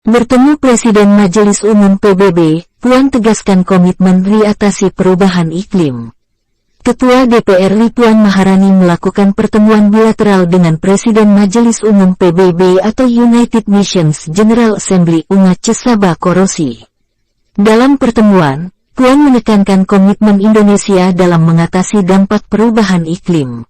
Bertemu Presiden Majelis Umum PBB, Puan tegaskan komitmen RI atasi perubahan iklim. Ketua DPR RI Puan Maharani melakukan pertemuan bilateral dengan Presiden Majelis Umum PBB atau United Nations General Assembly UNGA Csaba Korosi. Dalam pertemuan, Puan menekankan komitmen Indonesia dalam mengatasi dampak perubahan iklim.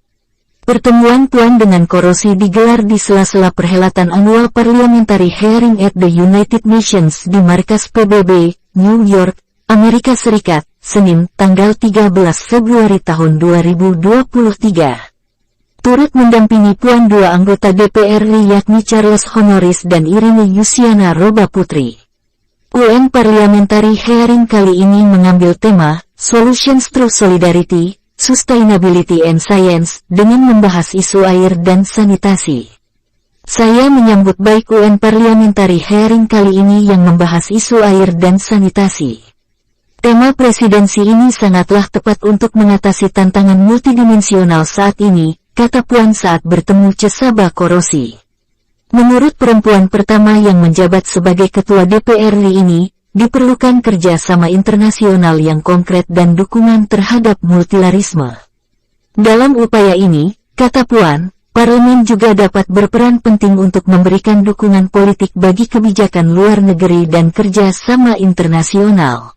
Pertemuan Puan dengan Korosi digelar di sela-sela perhelatan annual Parliamentary Hearing at the United Nations di markas PBB, New York, Amerika Serikat, Senin, tanggal 13 Februari tahun 2023. Turut mendampingi Puan dua anggota DPR RI yakni Charles Honoris dan Irene Yusiana Roba Putri. UN Parliamentary Hearing kali ini mengambil tema, Solutions Through Solidarity, Sustainability and Science, dengan membahas isu air dan sanitasi. Saya menyambut baik UN Parliamentary Hearing kali ini yang membahas isu air dan sanitasi. Tema presidensi ini sangatlah tepat untuk mengatasi tantangan multidimensional saat ini, kata Puan saat bertemu Csaba Korosi. Menurut perempuan pertama yang menjabat sebagai Ketua DPR RI ini, diperlukan kerjasama internasional yang konkret dan dukungan terhadap multilarisme. Dalam upaya ini, kata Puan, Parlemen juga dapat berperan penting untuk memberikan dukungan politik bagi kebijakan luar negeri dan kerjasama internasional,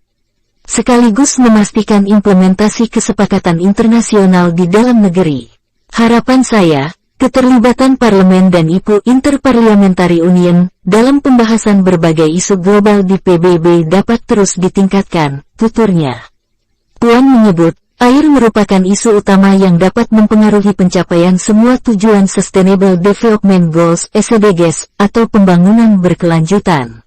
sekaligus memastikan implementasi kesepakatan internasional di dalam negeri. Harapan saya, keterlibatan Parlemen dan IPU Interparliamentary Union dalam pembahasan berbagai isu global di PBB dapat terus ditingkatkan, tuturnya. Puan menyebut, air merupakan isu utama yang dapat mempengaruhi pencapaian semua tujuan Sustainable Development Goals (SDGs) atau pembangunan berkelanjutan.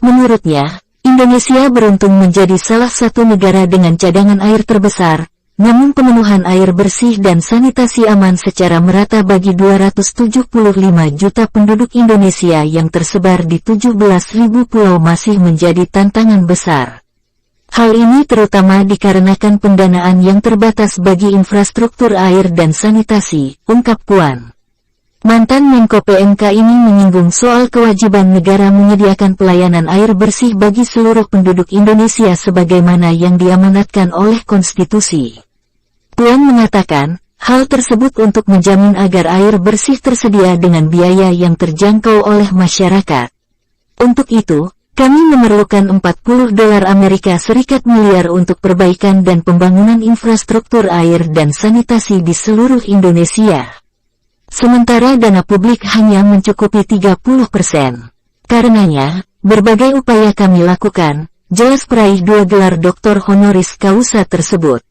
Menurutnya, Indonesia beruntung menjadi salah satu negara dengan cadangan air terbesar, namun pemenuhan air bersih dan sanitasi aman secara merata bagi 275 juta penduduk Indonesia yang tersebar di 17.000 pulau masih menjadi tantangan besar. Hal ini terutama dikarenakan pendanaan yang terbatas bagi infrastruktur air dan sanitasi, ungkap Puan. Mantan Menko PMK ini menyinggung soal kewajiban negara menyediakan pelayanan air bersih bagi seluruh penduduk Indonesia sebagaimana yang diamanatkan oleh konstitusi. Puan mengatakan, hal tersebut untuk menjamin agar air bersih tersedia dengan biaya yang terjangkau oleh masyarakat. Untuk itu, kami memerlukan $40 Amerika Serikat miliar untuk perbaikan dan pembangunan infrastruktur air dan sanitasi di seluruh Indonesia. Sementara dana publik hanya mencukupi 30%. Karenanya, berbagai upaya kami lakukan, jelas peraih 2 gelar doktor honoris causa tersebut.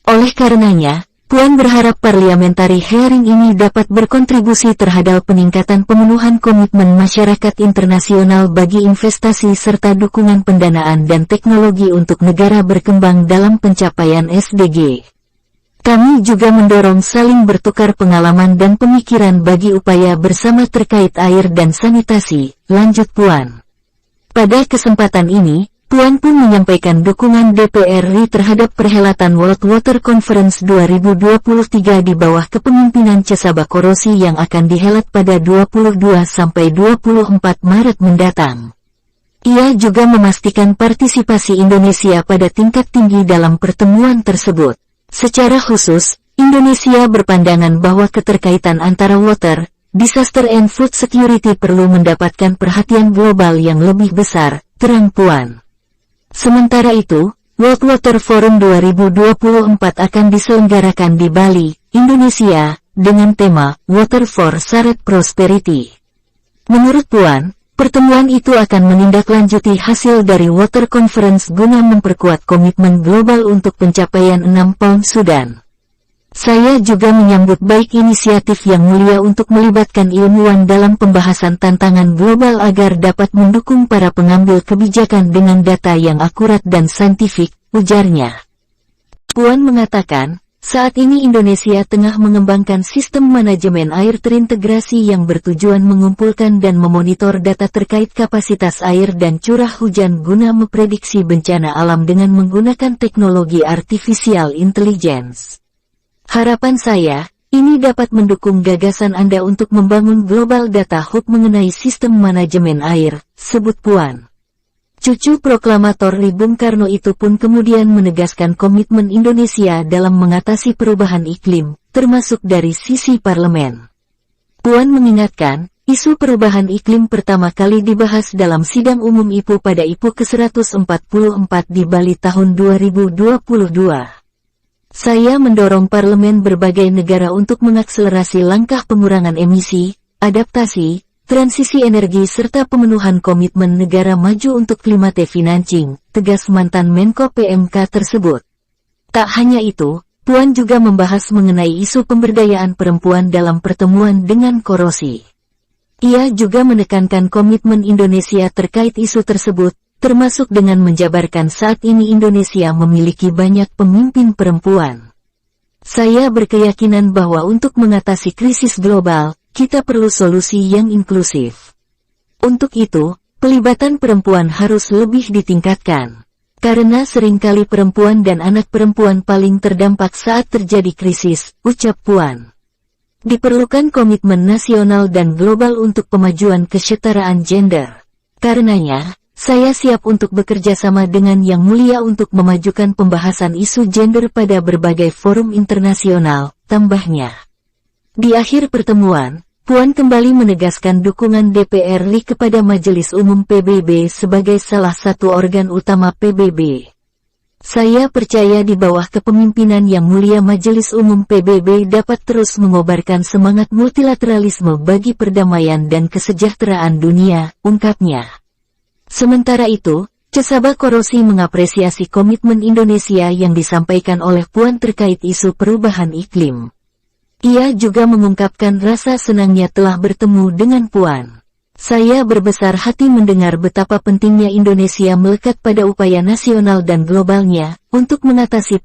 Oleh karenanya, Puan berharap Parliamentary Hearing ini dapat berkontribusi terhadap peningkatan pemenuhan komitmen masyarakat internasional bagi investasi serta dukungan pendanaan dan teknologi untuk negara berkembang dalam pencapaian SDG. Kami juga mendorong saling bertukar pengalaman dan pemikiran bagi upaya bersama terkait air dan sanitasi, lanjut Puan. Pada kesempatan ini, Puan pun menyampaikan dukungan DPR RI terhadap perhelatan World Water Conference 2023 di bawah kepemimpinan Csaba Korosi yang akan dihelat pada 22–24 Maret mendatang. Ia juga memastikan partisipasi Indonesia pada tingkat tinggi dalam pertemuan tersebut. Secara khusus, Indonesia berpandangan bahwa keterkaitan antara water, disaster and food security perlu mendapatkan perhatian global yang lebih besar, terang Puan. Sementara itu, World Water Forum 2024 akan diselenggarakan di Bali, Indonesia, dengan tema Water for Shared Prosperity. Menurut Puan, pertemuan itu akan menindaklanjuti hasil dari Water Conference guna memperkuat komitmen global untuk pencapaian 6 Pound Sudan. Saya juga menyambut baik inisiatif yang mulia untuk melibatkan ilmuwan dalam pembahasan tantangan global agar dapat mendukung para pengambil kebijakan dengan data yang akurat dan saintifik, ujarnya. Puan mengatakan, saat ini Indonesia tengah mengembangkan sistem manajemen air terintegrasi yang bertujuan mengumpulkan dan memonitor data terkait kapasitas air dan curah hujan guna memprediksi bencana alam dengan menggunakan teknologi artificial intelligence. Harapan saya, Ini dapat mendukung gagasan Anda untuk membangun Global Data Hub mengenai sistem manajemen air, sebut Puan. Cucu proklamator Lee Bung Karno itu pun kemudian menegaskan komitmen Indonesia dalam mengatasi perubahan iklim, termasuk dari sisi parlemen. Puan mengingatkan, isu perubahan iklim pertama kali dibahas dalam sidang umum IPU pada IPU ke-144 di Bali tahun 2022. Saya mendorong parlemen berbagai negara untuk mengakselerasi langkah pengurangan emisi, adaptasi, transisi energi serta pemenuhan komitmen negara maju untuk climate financing, tegas mantan Menko PMK tersebut. Tak hanya itu, Puan juga membahas mengenai isu pemberdayaan perempuan dalam pertemuan dengan Korosi. Ia juga menekankan komitmen Indonesia terkait isu tersebut, termasuk dengan menjabarkan saat ini Indonesia memiliki banyak pemimpin perempuan. Saya berkeyakinan bahwa untuk mengatasi krisis global, kita perlu solusi yang inklusif. Untuk itu, pelibatan perempuan harus lebih ditingkatkan. Karena seringkali perempuan dan anak perempuan paling terdampak saat terjadi krisis, ucap Puan. Diperlukan komitmen nasional dan global untuk pemajuan kesetaraan gender. Karenanya, saya siap untuk bekerja sama dengan Yang Mulia untuk memajukan pembahasan isu gender pada berbagai forum internasional, tambahnya. Di akhir pertemuan, Puan kembali menegaskan dukungan DPR RI kepada Majelis Umum PBB sebagai salah satu organ utama PBB. Saya percaya di bawah kepemimpinan Yang Mulia Majelis Umum PBB dapat terus mengobarkan semangat multilateralisme bagi perdamaian dan kesejahteraan dunia, ungkapnya. Sementara itu, Csaba Korosi mengapresiasi komitmen Indonesia yang disampaikan oleh Puan terkait isu perubahan iklim. Ia juga mengungkapkan rasa senangnya telah bertemu dengan Puan. Saya berbesar hati mendengar betapa pentingnya Indonesia melekat pada upaya nasional dan globalnya untuk mengatasi